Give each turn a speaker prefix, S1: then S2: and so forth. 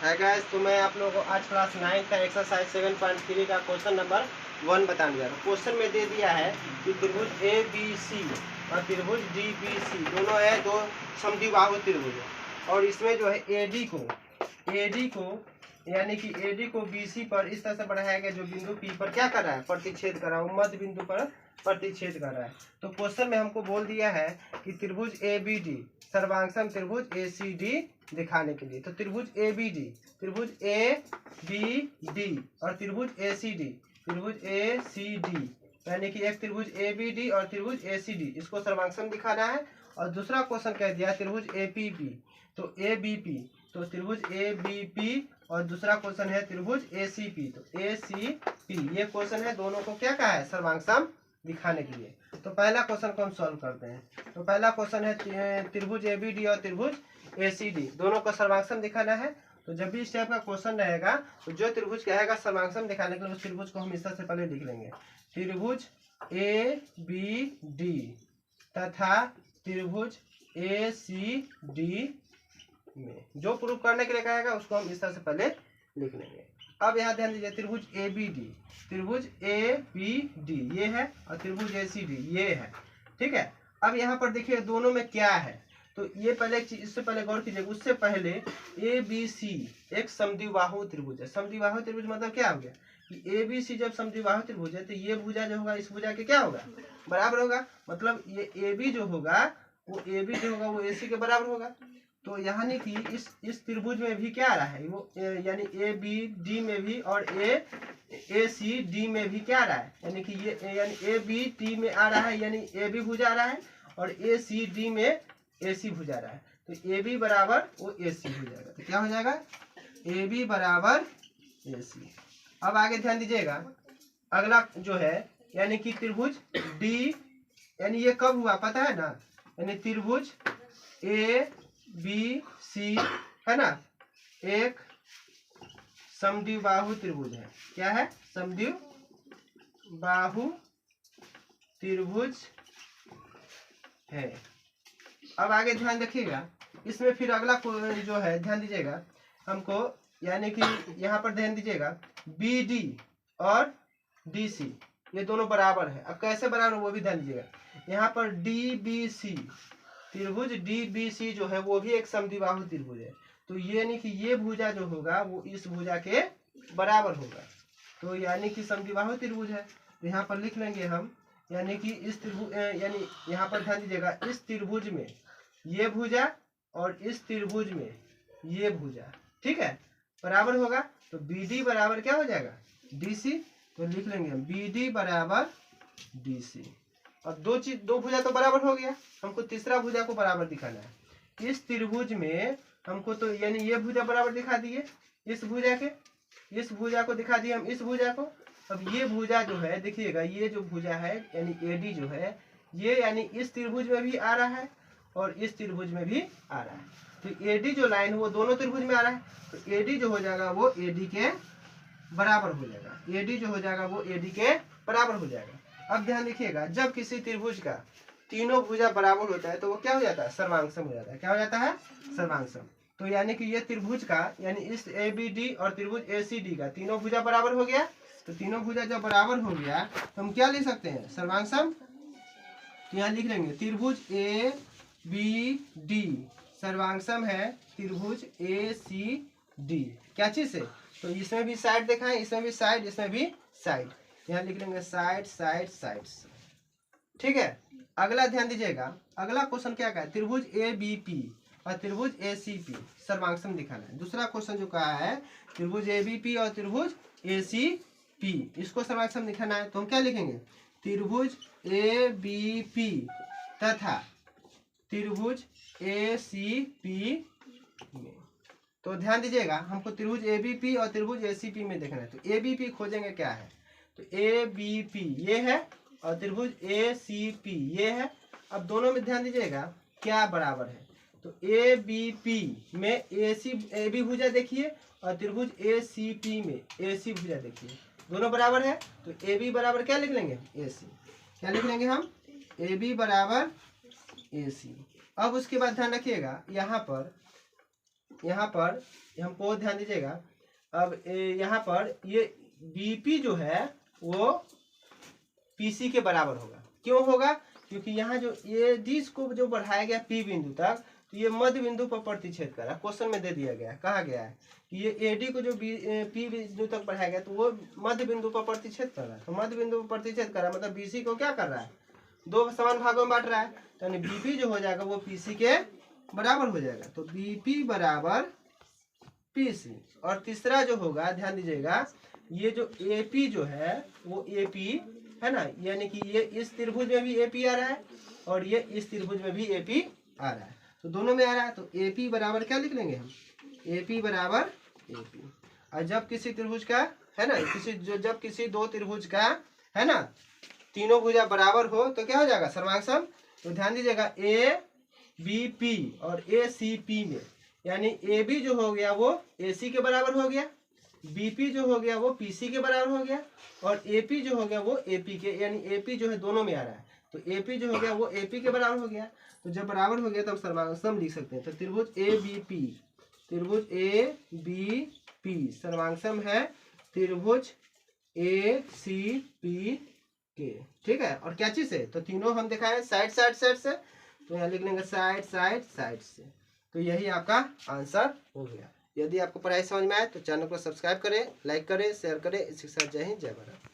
S1: Hi guys, तो मैं आप लोगों को आज क्लास 9 का एक्सरसाइज 7.3 का क्वेश्चन नंबर 1 बताने जा रहा हूँ। क्वेश्चन में दे दिया है कि त्रिभुज ए बी सी और त्रिभुज डी बी सी दोनों है दो समद्विबाहु त्रिभुज है। और इसमें जो है एडी को यानी कि एडी को बीसी पर इस तरह से बढ़ाया गया जो बिंदु पी पर क्या कर रहा है, प्रतिच्छेद कर रहा है, मध्य बिंदु पर प्रतिच्छेद कर रहा है। तो क्वेश्चन में हमको बोल दिया है कि त्रिभुज ए बी डी सर्वांगसम त्रिभुज ए सी डी दिखाने के लिए। तो त्रिभुज ए बी डी और त्रिभुज ए सी डी यानी कि एक त्रिभुज ए बी डी और त्रिभुज ए सी डी इसको सर्वांगसम दिखाना है। और दूसरा क्वेश्चन कह दिया त्रिभुज ए पी पी तो ए बी पी तो त्रिभुज ए बी पी और दूसरा क्वेश्चन है त्रिभुज ए सी पी तो ए सी पी। ये क्वेश्चन है, दोनों को क्या कहा है, सर्वांगसम दिखाने के लिए। तो पहला क्वेश्चन को हम सॉल्व करते हैं। तो पहला क्वेश्चन है त्रिभुज ए बी डी और त्रिभुज ए सी डी दोनों को सर्वांगसम दिखाना है। तो जब भी इस टाइप का क्वेश्चन रहेगा तो जो त्रिभुज कहेगा सर्वांगसम दिखाने के लिए उस त्रिभुज को हम इस तरह से पहले लिख लेंगे, त्रिभुज ए बी डी तथा त्रिभुज ए सी डी में जो प्रूफ करने के लिए कहेगा उसको हम इस तरह से पहले लिख लेंगे। अब यहाँ ध्यान दीजिए, त्रिभुज ए बी डी ये है और त्रिभुज ए सी डी ये है, ठीक है। अब यहाँ पर देखिए दोनों में क्या है, तो ये पहले एक चीज, इससे पहले गौर कीजिएगा, उससे पहले ए बी सी एक समद्विबाहु त्रिभुज है। समद्विबाहु त्रिभुज मतलब क्या हो गया कि ए बी सी जब समद्विबाहु त्रिभुज है तो ये भुजा जो होगा इस भुजा के क्या होगा, बराबर होगा। मतलब ये ए बी जो होगा वो ए सी के बराबर होगा। तो यानी कि इस त्रिभुज में भी क्या आ रहा है, वो यानी ए बी डी में भी और ए सी डी में भी क्या आ रहा है, यानी कि ये यानी ए बी टी में आ रहा है, यानी ए बी भुजा आ रहा है और ए सी डी में ए सी भुजा रहा है। तो ए बी बराबर वो ए सी हो जाएगा। तो क्या हो जाएगा, ए बी बराबर ए सी। अब आगे ध्यान दीजिएगा, अगला जो है यानी कि त्रिभुज डी, यानी ये कब हुआ पता है ना, यानी त्रिभुज ए बी सी है ना, एक समद्विबाहु त्रिभुज है। क्या है, समद्विबाहु त्रिभुज है। अब आगे ध्यान रखिएगा, इसमें फिर अगला जो है ध्यान दीजिएगा हमको, यानी कि यहाँ पर ध्यान दीजिएगा बी डी और डी सी ये दोनों बराबर है। अब कैसे बराबर वो भी ध्यान दीजिएगा। यहाँ पर डी बी सी त्रिभुज डी बी सी जो है वो भी एक समद्विबाहु त्रिभुज है। तो ये यानी कि ये भुजा जो होगा वो इस भुजा के बराबर होगा। तो यानी कि समद्विबाहु त्रिभुज है। तो यहाँ पर लिख लेंगे हम, यानी कि इस त्रिभुज यानी यहाँ पर ध्यान दीजिएगा, इस त्रिभुज में ये भुजा और इस त्रिभुज में ये भुजा, ठीक है, बराबर होगा। तो बी डी बराबर क्या हो जाएगा, डी सी। तो लिख लेंगे हम बी डी बराबर डी सी। और दो भुजा तो बराबर हो गया, हमको तीसरा भुजा को बराबर दिखाना है। इस त्रिभुज में हमको तो यानी ये भुजा बराबर दिखा दिए इस भुजा के, इस भुजा को दिखा दिए हम इस भुजा को। अब ये भुजा जो है देखिएगा, ये जो भुजा है यानी एडी जो है ये यानी इस त्रिभुज में भी आ रहा है और इस त्रिभुज में भी आ रहा है। तो एडी जो लाइन है वो दोनों त्रिभुज में आ रहा है। तो एडी जो हो जाएगा वो एडी के बराबर हो जाएगा, एडी जो हो जाएगा वो एडी के बराबर हो जाएगा। अब ध्यान देखिएगा, जब किसी त्रिभुज का तीनों भुजा बराबर होता है तो वो क्या हो जाता है, सर्वांगसम हो जाता है। क्या हो जाता है, सर्वांगसम। तो यानी कि ये त्रिभुज का यानी इस ए बी डी और त्रिभुज ए सी डी का तीनों भुजा बराबर हो गया। तो तीनों भुजा जब बराबर हो गया तो हम क्या लिख सकते हैं, सर्वांगसम। तो यहाँ लिख लेंगे त्रिभुज ए बी डी सर्वांगसम है त्रिभुज ए सी डी। क्या चीज से, तो इसमें भी साइड देखा है, इसमें भी साइड, इसमें भी साइड। यहाँ लिख लेंगे साइड साइड साइड, ठीक है। अगला ध्यान दीजिएगा, अगला क्वेश्चन क्या कहा है, त्रिभुज ए बी पी और त्रिभुज ए सी पी सर्वांगसम दिखाना है। दूसरा क्वेश्चन जो कहा है त्रिभुज ए बी पी और त्रिभुज ए सी पी इसको सर्वांगसम दिखाना है। तो हम क्या लिखेंगे, त्रिभुज ए बी पी तथा त्रिभुज ए सी पी में। तो ध्यान दीजिएगा, हमको त्रिभुज ए बी पी और त्रिभुज ए सी पी में देखना है। तो ए बी पी खोजेंगे क्या है, तो ए बी पी ये है और त्रिभुज ए सी पी ये है। अब दोनों में ध्यान दीजिएगा क्या बराबर है, तो ए बी पी में ए बी भुजा देखिए और त्रिभुज ए सी पी में ए सी भुजा देखिए, दोनों बराबर है। तो ए बी बराबर क्या लिख लेंगे, ए सी। क्या लिख लेंगे हम, ए बी बराबर ए सी। अब उसके बाद ध्यान रखिएगा, यहाँ पर यहाँ पर हमको ध्यान दीजिएगा, अब यहाँ पर ये बीपी जो है वो पीसी के बराबर होगा। क्यों होगा? क्योंकि यहाँ जो एडी को जो बढ़ाया गया पी बिंदु तक, तो ये मध्य बिंदु पर प्रतिच्छेद कर रहा है। क्वेश्चन में दे दिया गया है, कहा गया है कि ये एडी को जो पी बिंदु तक बढ़ाया गया तो वो मध्य बिंदु पर प्रतिच्छेद कर रहा है। तो मध्य बिंदु पर प्रतिच्छेद कर रहा है मतलब बीसी को क्या कर रहा है, दो समान भागों में बांट रहा है। तो यानी बीपी जो हो जाएगा वो पीसी के बराबर हो जाएगा। तो बीपी बराबर पीसी। और तीसरा जो होगा, ध्यान दीजिएगा, ये जो एपी जो है वो एपी है ना, यानी कि ये इस त्रिभुज में भी एपी आ रहा है और ये इस त्रिभुज में भी एपी आ रहा है, तो दोनों में आ रहा है। तो एपी बराबर क्या लिख लेंगे हम, एपी बराबर एपी। और जब किसी त्रिभुज का है ना, जब किसी दो त्रिभुज का है ना तीनों भुजा बराबर हो तो क्या हो जाएगा, सर्वांग। तो ध्यान दीजिएगा, ए बी पी और ए सी पी में, यानी ए बी जो हो गया वो ए सी के बराबर हो गया, बीपी जो हो गया वो पीसी के बराबर हो गया, और एपी जो हो गया वो एपी के, यानी एपी जो है दोनों में आ रहा है, तो एपी जो हो गया वो एपी के बराबर हो गया। तो जब बराबर हो गया तो हम सर्वांग लिख सकते हैं। तो त्रिभुज ए बी पी, त्रिभुज ए बी पी सर्वांग है त्रिभुज ए सी पी के। ठीक है, और क्या चीज है, तो तीनों हम दिखाए साइड साइड साइड से, तो यहाँ लिख लेंगे साइड साइड साइड से। तो यही आपका आंसर हो गया। यदि आपको पढ़ाई समझ में आए तो चैनल को सब्सक्राइब करें, लाइक करें, शेयर करें। इसी के साथ जय हिंद, जय भारत।